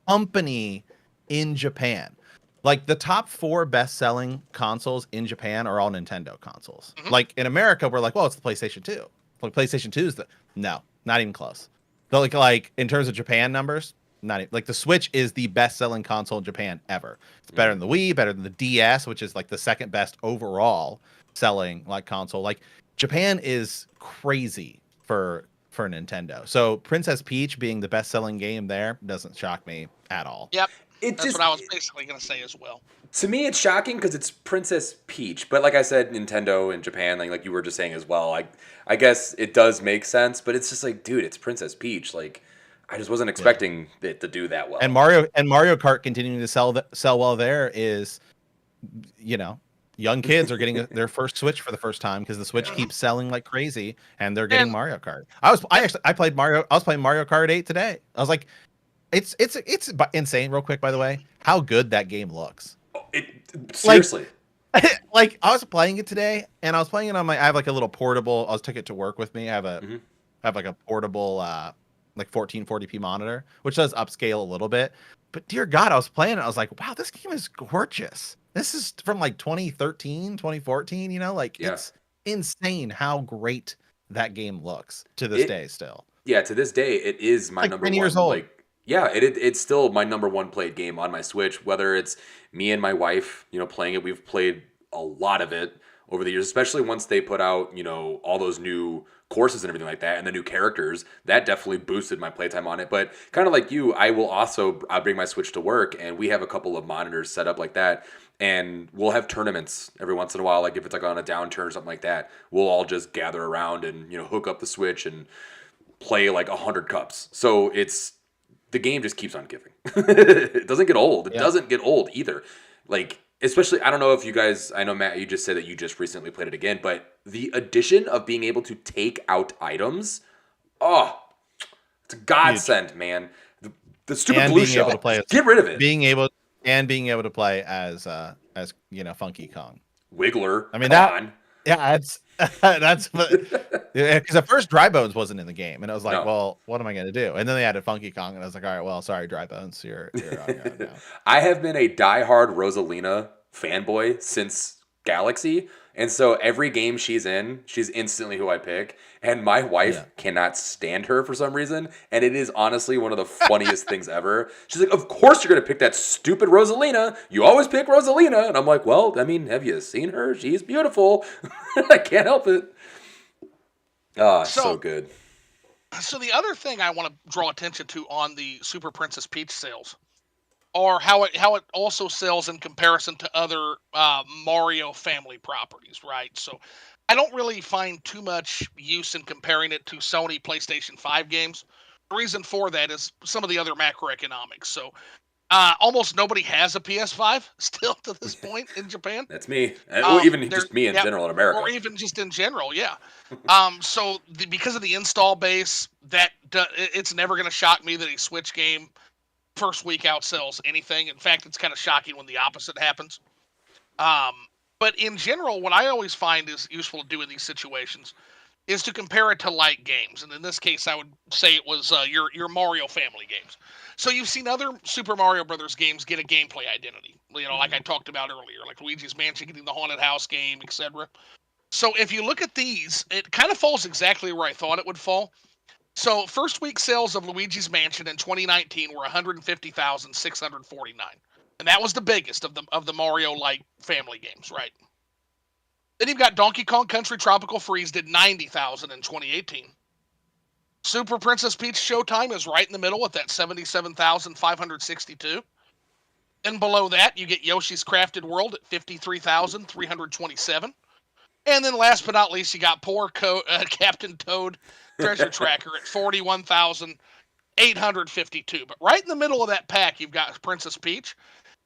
company in Japan. Like the top 4 best-selling consoles in Japan are all Nintendo consoles. Mhm. Like in America, we're like, well, it's the PlayStation 2. Like PlayStation 2 is no, not even close. But like in terms of Japan numbers, not even, like the Switch is the best-selling console in Japan ever. It's better than the Wii, better than the DS, which is like the second best overall selling like console. Like Japan is crazy for Nintendo. So Princess Peach being the best-selling game there doesn't shock me at all. Yep. It That's just, what I was basically going to say as well. to me, it's shocking because it's Princess Peach. But like I said, Nintendo in Japan, like you were just saying as well, I guess it does make sense. But it's just like, dude, it's Princess Peach. Like, I just wasn't expecting it to do that well. And Mario Kart continuing to sell well there is, you know, young kids are getting their first Switch for the first time because the Switch keeps selling like crazy, and they're getting And- Mario Kart. I was playing Mario Kart 8 today. I was like, it's insane. Real quick, by the way, how good that game looks. Seriously. Like I was playing it today, and I was playing it on I have like a little portable. I took it to work with me. I have like a portable like 1440p monitor, which does upscale a little bit. But dear God, I was playing it. I was like, wow, this game is gorgeous. This is from like 2013, 2014. You know, like it's insane how great that game looks to this day still. Yeah, to this day, it is my Like number 10 one. years old. Like, yeah, it's still my number one played game on my Switch. Whether it's me and my wife, playing it, we've played a lot of it over the years. Especially once they put out, all those new courses and everything like that, and the new characters. That definitely boosted my playtime on it. But kind of like you, I bring my Switch to work, and we have a couple of monitors set up like that. And we'll have tournaments every once in a while. Like if it's like on a downturn or something like that, we'll all just gather around and hook up the Switch and play like 100 cups. So the game just keeps on giving. It doesn't get old. It doesn't get old either. Like, especially, I don't know if you guys, I know Matt, you just said that you just recently played it again, but the addition of being able to take out items, it's a godsend, man. The stupid And blue being shell, able to play get rid of it. Being able to play as Funky Kong. Wiggler, I mean come on. Yeah, that's because at first Dry Bones wasn't in the game, and I was like, No. well, what am I going to do? And then they added Funky Kong, and I was like, all right, well, sorry, Dry Bones, you're on your own now. I have been a diehard Rosalina fanboy since Galaxy, and so every game she's in, she's instantly who I pick. And my wife cannot stand her for some reason, and it is honestly one of the funniest things ever. She's like, "Of course you're gonna pick that stupid Rosalina. You always pick Rosalina." And I'm like, "Well, I mean, have you seen her? She's beautiful. I can't help it." So good. So the other thing I want to draw attention to on the Super Princess Peach sales are how it also sells in comparison to other Mario family properties, right? So I don't really find too much use in comparing it to Sony PlayStation 5 games. The reason for that is some of the other macroeconomics. So almost nobody has a PS5 still to this point in Japan. That's me. Or even just me in yeah, general in America. Or even just in general, yeah. So because of the install base, it's never going to shock me that a Switch game first week outsells anything. In fact, it's kind of shocking when the opposite happens. But in general, what I always find is useful to do in these situations is to compare it to like games. And in this case, I would say it was your Mario family games. So you've seen other Super Mario Brothers games get a gameplay identity, like I talked about earlier, like Luigi's Mansion getting the Haunted House game, etc. So if you look at these, it kind of falls exactly where I thought it would fall. So first week sales of Luigi's Mansion in 2019 were 150,649. And that was the biggest of the Mario-like family games, right? Then you've got Donkey Kong Country Tropical Freeze did 90,000 in 2018. Super Princess Peach Showtime is right in the middle at that 77,562. And below that, you get Yoshi's Crafted World at 53,327. And then last but not least, you got poor Captain Toad Treasure Tracker at 41,852. But right in the middle of that pack, you've got Princess Peach.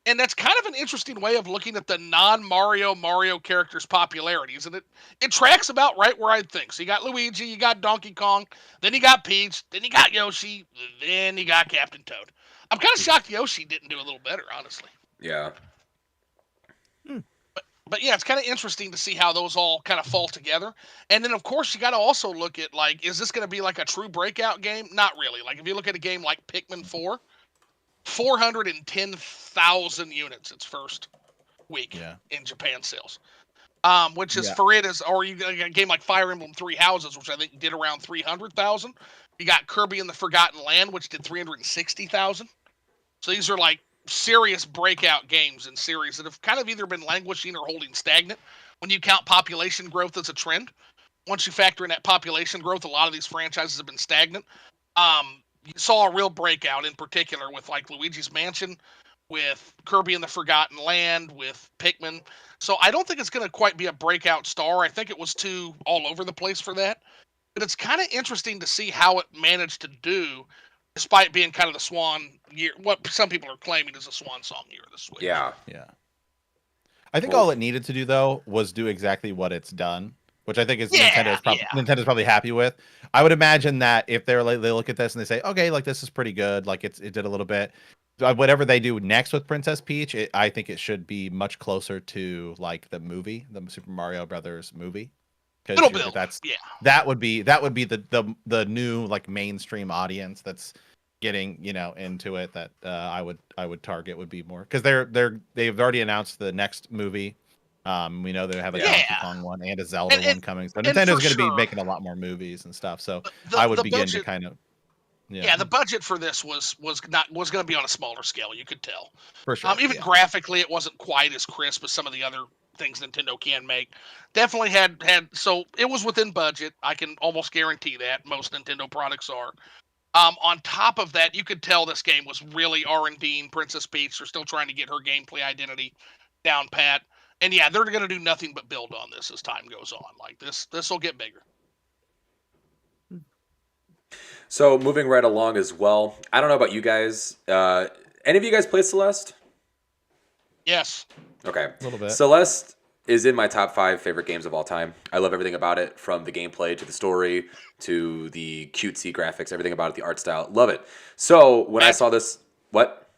And that's kind of an interesting way of looking at the non-Mario characters' popularities, and it tracks about right where I'd think. So you got Luigi, you got Donkey Kong, then you got Peach, then you got Yoshi, then you got Captain Toad. I'm kind of shocked Yoshi didn't do a little better, honestly. Yeah. But yeah, it's kind of interesting to see how those all kind of fall together. And then, of course, you got to also look at, like, is this going to be like a true breakout game? Not really. Like, if you look at a game like Pikmin 4, 410,000 units its first week in Japan sales. Which is for it is, or you got a game like Fire Emblem Three Houses, which I think did around 300,000. You got Kirby and the Forgotten Land, which did 360,000. So these are like serious breakout games in series that have kind of either been languishing or holding stagnant. When you count population growth as a trend, once you factor in that population growth, a lot of these franchises have been stagnant. You saw a real breakout in particular with like Luigi's Mansion, with Kirby and the Forgotten Land, with Pikmin. So I don't think it's going to quite be a breakout star. I think it was too all over the place for that. But it's kind of interesting to see how it managed to do, despite being kind of the swan year. What some people are claiming is a swan song year of the Switch. Yeah. I think all it needed to do though was do exactly what it's done, which I think is Nintendo's probably happy with. I would imagine that if they're like, they look at this and they say, okay, like this is pretty good, like it did a little bit. Whatever they do next with Princess Peach, I think it should be much closer to like the movie, the Super Mario Brothers movie. Because that would be the new like mainstream audience that's getting into it that I would target would be more because they've already announced the next movie. We know they have a Donkey Kong one and a Zelda one coming, so Nintendo's going to be making a lot more movies and stuff. So I would begin to kind of. Yeah, the budget for this was going to be on a smaller scale. You could tell. For sure. Even graphically, it wasn't quite as crisp as some of the other things Nintendo can make. Definitely had so it was within budget. I can almost guarantee that most Nintendo products are. On top of that, you could tell this game was really R&D. Princess Peach are still trying to get her gameplay identity down pat. And yeah, they're going to do nothing but build on this as time goes on. Like this will get bigger. So moving right along as well. I don't know about you guys. Any of you guys play Celeste? Yes. Okay. A little bit. Celeste is in my top 5 favorite games of all time. I love everything about it, from the gameplay to the story to the cutesy graphics, everything about it, the art style. Love it. So when I saw this, what?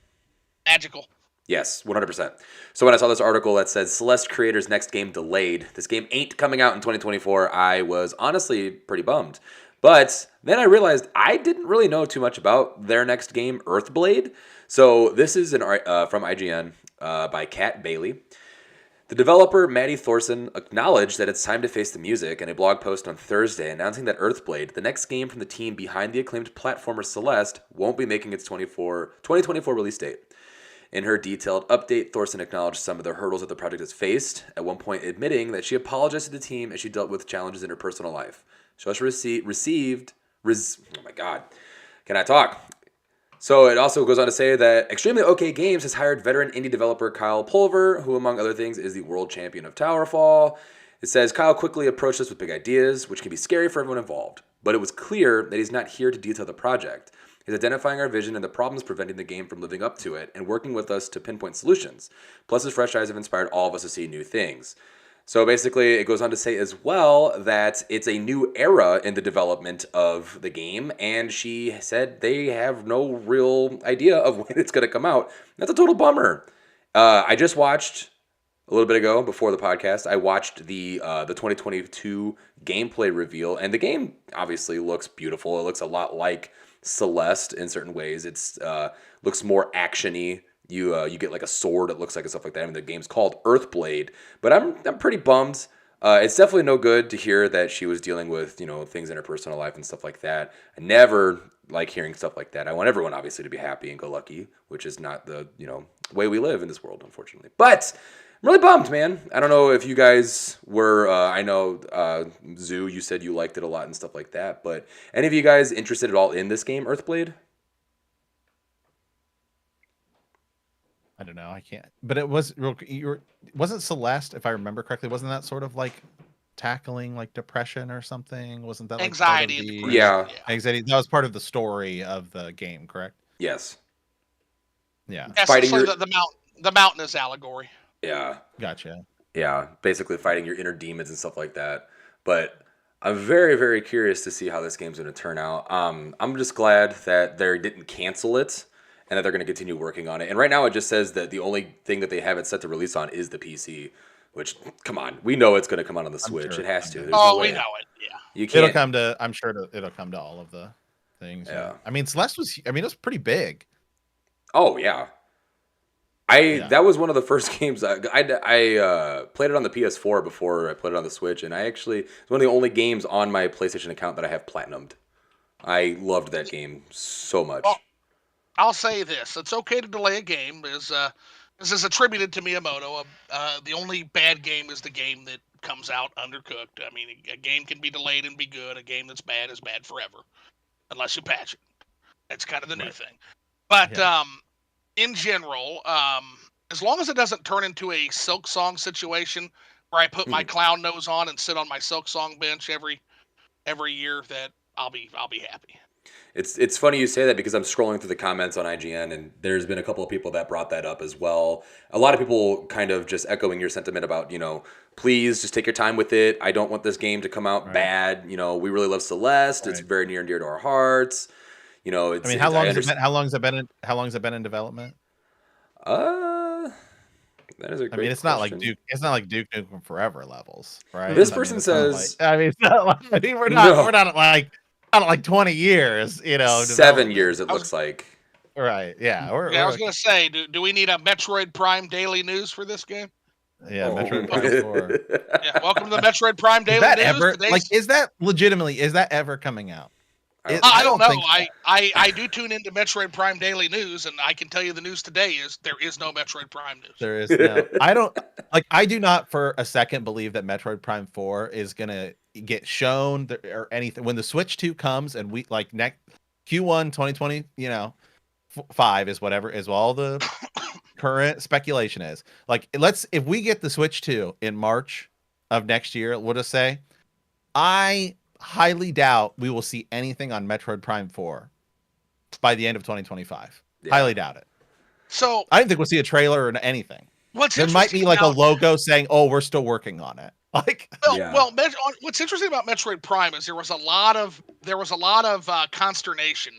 Magical. Yes, 100%. So when I saw this article that says Celeste creators' next game delayed, this game ain't coming out in 2024, I was honestly pretty bummed. But then I realized I didn't really know too much about their next game, Earthblade. So this is from IGN by Kat Bailey. The developer, Maddie Thorson, acknowledged that it's time to face the music in a blog post on Thursday announcing that Earthblade, the next game from the team behind the acclaimed platformer Celeste, won't be making its 2024 release date. In her detailed update, Thorson acknowledged some of the hurdles that the project has faced, at one point admitting that she apologized to the team as she dealt with challenges in her personal life. She also oh my God, can I talk? So it also goes on to say that Extremely OK Games has hired veteran indie developer Kyle Pulver, who among other things is the world champion of Towerfall. It says Kyle quickly approached us with big ideas, which can be scary for everyone involved. But it was clear that he's not here to detail the project. He's identifying our vision and the problems preventing the game from living up to it and working with us to pinpoint solutions. Plus his fresh eyes have inspired all of us to see new things. So basically, it goes on to say as well that it's a new era in the development of the game, and she said they have no real idea of when it's going to come out. That's a total bummer. I just watched, a little bit ago, before the podcast, I watched the 2022 gameplay reveal, and the game obviously looks beautiful. It looks a lot like Celeste in certain ways. It's looks more action-y. You get like a sword, it looks like, and stuff like that. I mean, the game's called Earthblade, but I'm pretty bummed. It's definitely no good to hear that she was dealing with things in her personal life and stuff like that. I never like hearing stuff like that. I want everyone obviously to be happy and go lucky, which is not the way we live in this world, unfortunately. But I'm really bummed, man. I don't know if you guys were. I know Zoo, you said you liked it a lot and stuff like that. But any of you guys interested at all in this game, Earthblade? I don't know. I can't. But it wasn't Celeste, if I remember correctly. Wasn't that sort of like tackling like depression or something? Wasn't that like anxiety? Part of and depression, yeah, anxiety. That was part of the story of the game, correct? Yes. Yeah. Essentially, the mountain. The mountain is allegory. Yeah. Gotcha. Yeah, basically fighting your inner demons and stuff like that. But I'm very, very curious to see how this game's going to turn out. I'm just glad that they didn't cancel it and that they're going to continue working on it. And right now, it just says that the only thing that they have it set to release on is the PC. Which, come on, we know it's going to come out on the Switch. sure It has it's to. gonna- There's no We way. know it. Yeah. You It'll can't. come to. I'm sure it'll come to all of the things. Yeah. I mean, Celeste was. I mean, it was pretty big. Oh yeah. That was one of the first games I played it on the PS4 before I played it on the Switch, and it's one of the only games on my PlayStation account that I have platinumed. I loved that game so much. Well, I'll say this: it's okay to delay a game. This is attributed to Miyamoto. The only bad game is the game that comes out undercooked. I mean, a game can be delayed and be good. A game that's bad is bad forever, unless you patch it. That's kind of the new thing. But in general, as long as it doesn't turn into a Silk Song situation where I put my clown nose on and sit on my Silk Song bench every year, that I'll be happy. It's funny you say that because I'm scrolling through the comments on IGN, and there's been a couple of people that brought that up as well. A lot of people kind of just echoing your sentiment about, please just take your time with it. I don't want this game to come out bad. We really love Celeste. It's very near and dear to our hearts. It's, I mean, how long has it been? How long has it been in development? That is a great I mean, it's not like question. Duke. It's not like Duke Nukem Forever levels, right? This I person mean, it's not says. like, I mean, it's not like, I mean, we're not at like 20 years, 7 development. years it looks like. Right? Yeah. I was gonna say, do we need a Metroid Prime daily news for this game? Yeah, Metroid Prime 4. Yeah, welcome to the Metroid Prime daily Is that news. ever is that ever coming out? I don't know. think so. I do tune into Metroid Prime Daily News, and I can tell you the news today is there is no Metroid Prime news. There is no. I do not for a second believe that Metroid Prime 4 is gonna get shown or anything when the Switch 2 comes and we next Q1 2020. 5 is whatever is all the current speculation is. If we get the Switch 2 in March of next year, we'll just say, I highly doubt we will see anything on Metroid Prime 4 by the end of 2025. Yeah. Highly doubt it. So I don't think we'll see a trailer or anything. There might be a logo saying, "Oh, we're still working on it." What's interesting about Metroid Prime is there was a lot of consternation,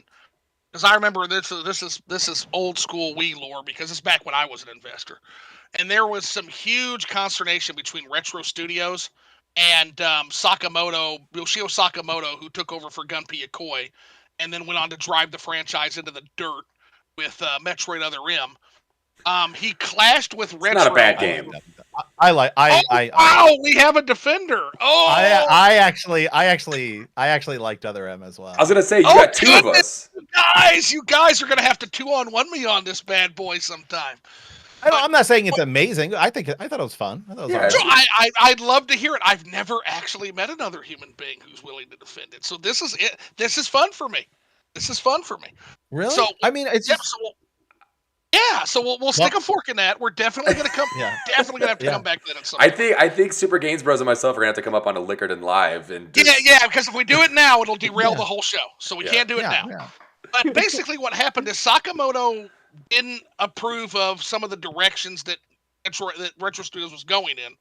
because I remember this is old school Wii lore, because it's back when I was an investor, and there was some huge consternation between Retro Studios and Yoshio Sakamoto, who took over for Gunpei Yokoi, and then went on to drive the franchise into the dirt with Metroid Other M. He clashed with Retro. It's not a bad game. Wow, we have a defender. Oh, I actually liked Other M as well. I was gonna say you got two of us. You guys are gonna have to 2-on-1 me on this bad boy sometime. I'm not saying it's amazing. I thought it was fun. I'd love to hear it. I've never actually met another human being who's willing to defend it. So this is it. This is fun for me. Really? So I mean, it's just... So we'll stick a fork in that. We're definitely gonna come. Definitely gonna have to come back to that at some point. I think Super Games Bros and myself are gonna have to come up on a Lickerton Live and because if we do it now, it'll derail the whole show. So we can't do it now. Yeah. But basically, what happened is Sakamoto didn't approve of some of the directions that Retro Studios was going in,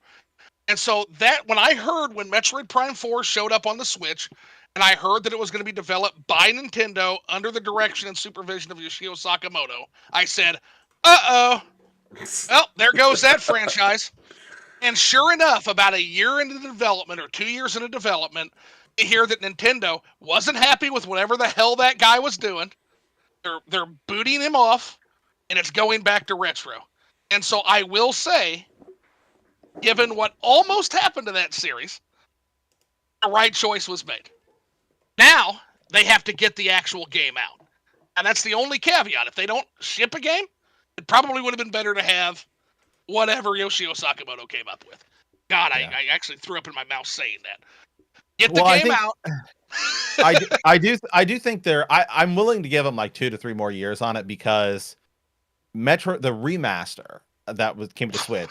and so when Metroid Prime 4 showed up on the Switch, and I heard that it was going to be developed by Nintendo under the direction and supervision of Yoshio Sakamoto, I said, well, there goes that franchise. And sure enough, about a year into development or 2 years into development, you hear that Nintendo wasn't happy with whatever the hell that guy was doing. They're booting him off, and it's going back to Retro. And so I will say, given what almost happened to that series, the right choice was made. Now, they have to get the actual game out. And that's the only caveat. If they don't ship a game, it probably would have been better to have whatever Yoshio Sakamoto came up with. God, I actually threw up in my mouth saying that. Get the game out. I do think I'm willing to give them 2 to 3 more years on it, because the remaster that came to Switch,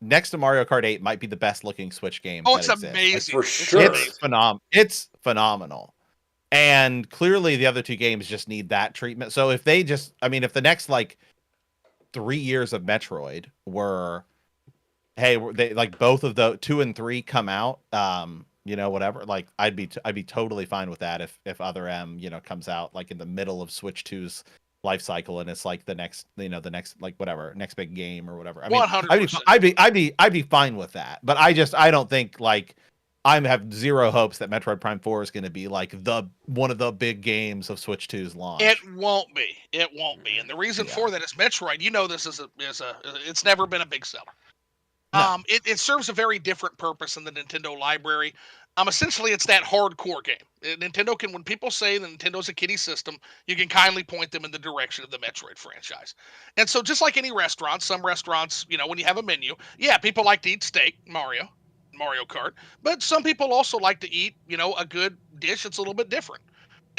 next to Mario Kart 8, might be the best looking Switch game. Oh, it's amazing. For sure. It's phenomenal. And clearly the other 2 games just need that treatment. So if they if the next 3 years of Metroid were, hey, they like both of the 2 and 3 come out, whatever. Like I'd be totally fine with that if Other M, comes out like in the middle of Switch 2's life cycle and it's like the next like whatever next big game or whatever. I mean, 100%. I'd be fine with that. But I don't think like I have zero hopes that Metroid Prime 4 is going to be like one of the big games of Switch 2's launch. It won't be. It won't be. And the reason for that is Metroid. This is it's never been a big seller. No. It serves a very different purpose in the Nintendo library. Essentially, it's that hardcore game. Nintendo can, when people say that Nintendo's a kiddie system, you can kindly point them in the direction of the Metroid franchise. And so, just like any restaurant, some restaurants, when you have a menu, yeah, people like to eat steak, Mario Kart, but some people also like to eat, a good dish that's a little bit different.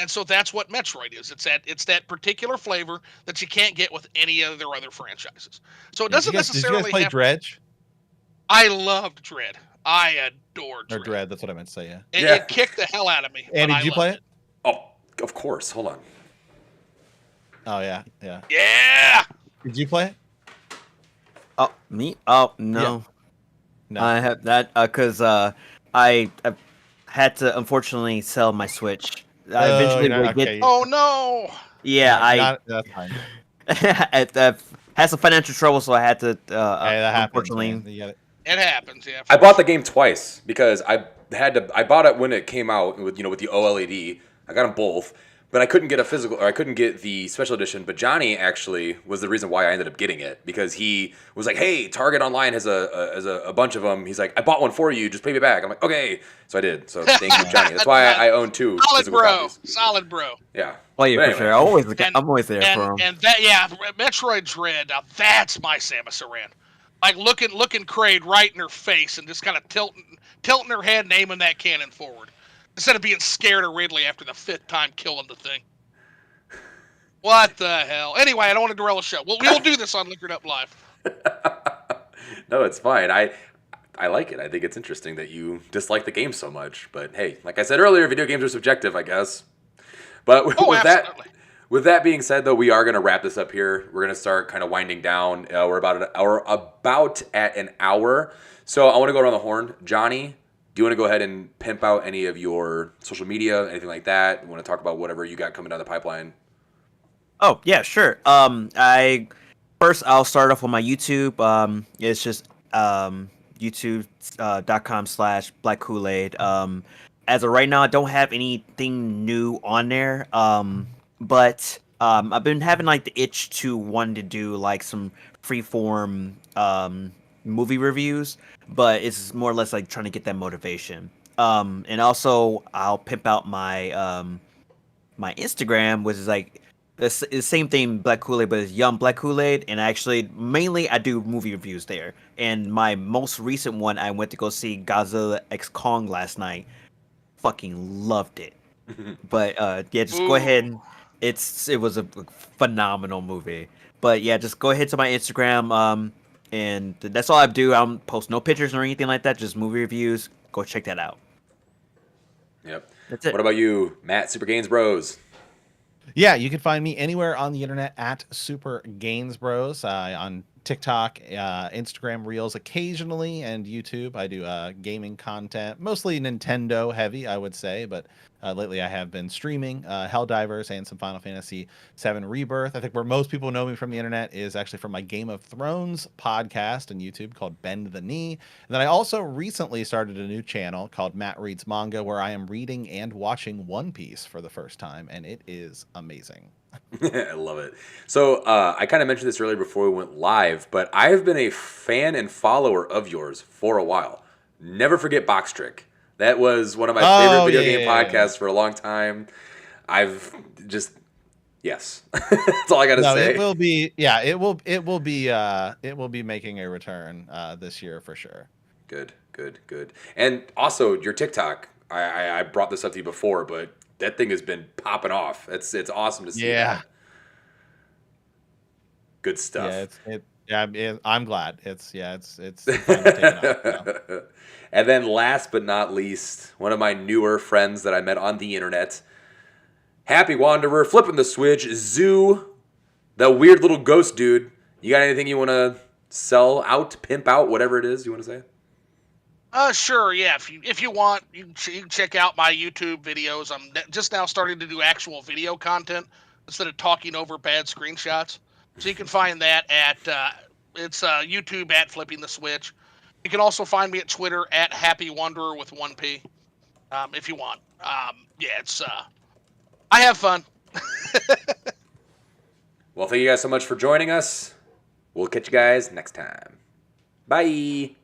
And so that's what Metroid is. It's that particular flavor that you can't get with any of their other franchises. So it doesn't necessarily did you guys play Dredge? I loved Dread. I adored Dread. Or Dread, that's what I meant to say, yeah. It kicked the hell out of me. And did you play it? Oh, of course. Hold on. Oh, yeah. Yeah! Did you play it? Oh, me? Oh, no. Yeah. No. I have that because I had to unfortunately sell my Switch. I eventually would get. Oh no! Yeah, that's fine. I had some financial trouble, so I had to. That unfortunately, happens, it happens. Yeah. I bought the game twice because I bought it when it came out with with the OLED. I got them both, but I couldn't get a physical, or I couldn't get the special edition. But Johnny actually was the reason why I ended up getting it, because he was like, "Hey, Target Online has a bunch of them." He's like, "I bought one for you. Just pay me back." I'm like, "Okay." So I did. So thank you, Johnny. That's why I own 2 physical copies. Solid bro. Yeah. well, yeah, But for sure. I'm always there for him. And that, Metroid Dread. Now that's my Samus Aran. Like looking Kraid right in her face and just kind of tilting her head and aiming that cannon forward, instead of being scared of Ridley after the 5th time killing the thing. What the hell? Anyway, I don't want to derail the show. We will do this on Liquored Up Live. No, it's fine. I like it. I think it's interesting that you dislike the game so much. But hey, like I said earlier, video games are subjective, I guess. But with that being said, though, we are going to wrap this up here. We're going to start kind of winding down. We're about at an hour. So I want to go around the horn. Johnny, do you want to go ahead and pimp out any of your social media, anything like that? You want to talk about whatever you got coming down the pipeline? Oh yeah, sure. I'll start off with my YouTube. It's just youtube.com/Black Kool-Aid. As of right now, I don't have anything new on there. But I've been having like the itch to want to do like some freeform movie reviews, but it's more or less like trying to get that motivation. And also I'll pimp out my my Instagram, which is like the same thing, Black Kool-Aid, but it's Young Black Kool-Aid. And actually, mainly I do movie reviews there. And my most recent one, I went to go see Godzilla X Kong last night. Fucking loved it. But yeah, just go ahead and it was a phenomenal movie. But yeah, just go ahead to my Instagram, and that's all I do. I don't post no pictures or anything like that, just movie reviews. Go check that out. Yep. That's it. What about you, Matt, Super Gains Bros? Yeah, you can find me anywhere on the internet at Super Gains Bros, on TikTok, Instagram Reels occasionally, and YouTube. I do gaming content, mostly Nintendo heavy, I would say, but lately I have been streaming Helldivers and some Final Fantasy VII Rebirth. I think where most people know me from the internet is actually from my Game of Thrones podcast on YouTube called Bend the Knee. And then I also recently started a new channel called Matt Reads Manga, where I am reading and watching One Piece for the first time, and it is amazing. I love it. So I kind of mentioned this earlier before we went live, but I have been a fan and follower of yours for a while. Never forget Box Trick. That was one of my favorite video game podcasts for a long time. I've just yes, that's all I got to say. It will be it will be making a return this year for sure. Good. And also your TikTok. I brought this up to you before, but that thing has been popping off. It's awesome to see. Yeah. That. Good stuff. I'm glad. It's fun to take off. And then last but not least, one of my newer friends that I met on the internet, Happy Wanderer, flipping the switch, Zoo, that weird little ghost dude. You got anything you want to sell out, pimp out, whatever it is you want to say? Sure, yeah. If you want, you can check out my YouTube videos. I'm just now starting to do actual video content instead of talking over bad screenshots. So you can find that at it's YouTube at Flipping the Switch. You can also find me at Twitter at Happy Wanderer with 1P. If you want. Yeah, it's I have fun. Well, thank you guys so much for joining us. We'll catch you guys next time. Bye.